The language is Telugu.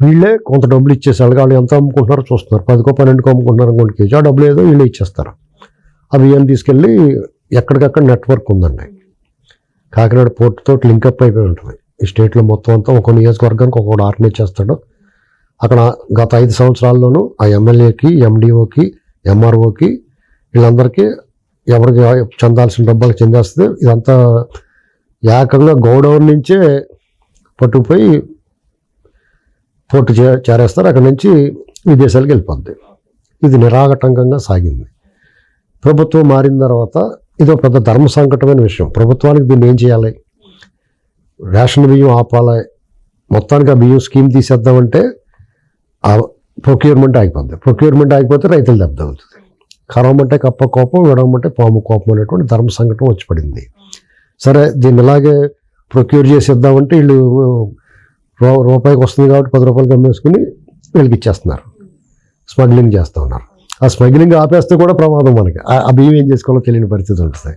వీళ్ళే కొంత డబ్బులు ఇచ్చేసారు. వాళ్ళు ఎంత అమ్ముకుంటున్నారో చూస్తున్నారు. 10కో 12కో అమ్ముకుంటున్నారు అనుకోండి కేజీ. ఆ డబ్బులు ఏదో వీళ్ళే ఇచ్చేస్తారు. ఆ బియ్యాన్ని తీసుకెళ్ళి ఎక్కడికక్కడ నెట్వర్క్ ఉందండి. కాకినాడ పోర్ట్ తోటి లింకప్ అయిపోయి ఉంటుంది. ఈ స్టేట్లో మొత్తం అంతా ఒక నియోజకవర్గానికి ఒక్కొక్కటి ఆర్గనైజ్ చేస్తాడు. అక్కడ గత 5 సంవత్సరాల్లోనూ ఆ ఎమ్మెల్యేకి, ఎండిఓకి, ఎంఆర్ఓకి వీళ్ళందరికీ ఎవరికి చెందాల్సిన డబ్బులు చెందేస్తుంది. ఇదంతా ఏకంగా గోడౌన్ నుంచే పట్టుకుపోయి పోర్టు చేరేస్తారు. అక్కడి నుంచి విదేశాలకు వెళ్ళిపోద్ది. ఇది నిరాఘటంకంగా సాగింది. ప్రభుత్వం మారిన తర్వాత ఇదో పెద్ద ధర్మ సంకటమైన విషయం. ప్రభుత్వానికి దీన్ని ఏం చేయాలి? రేషన్ బియ్యం ఆపాలి. మొత్తానికి ఆ బియ్యం స్కీమ్ తీసేద్దామంటే ఆ ప్రొక్యూర్మెంట్ ఆగిపోద్ది. ప్రొక్యూర్మెంట్ ఆగిపోతే రైతులు దెబ్బ తగులుతుంది. కరవమంటే కప్ప కోపం, విడవమంటే పాము కోపం అనేటువంటి ధర్మ సంకటం వచ్చి పడింది. సరే, దీన్ని ఇలాగే ప్రొక్యూర్ చేసేద్దామంటే వీళ్ళు రూపాయికి వస్తుంది కాబట్టి 10 రూపాయలకి అమ్మేసుకుని వీళ్ళకి ఇచ్చేస్తున్నారు. స్మగ్లింగ్ చేస్తూ ఉన్నారు. ఆ స్మగ్లింగ్ ఆపేస్తే కూడా ప్రమాదం మనకి. ఆ బియ్యం ఏం చేసుకోవాలో తెలియని పరిస్థితి ఉంటుంది.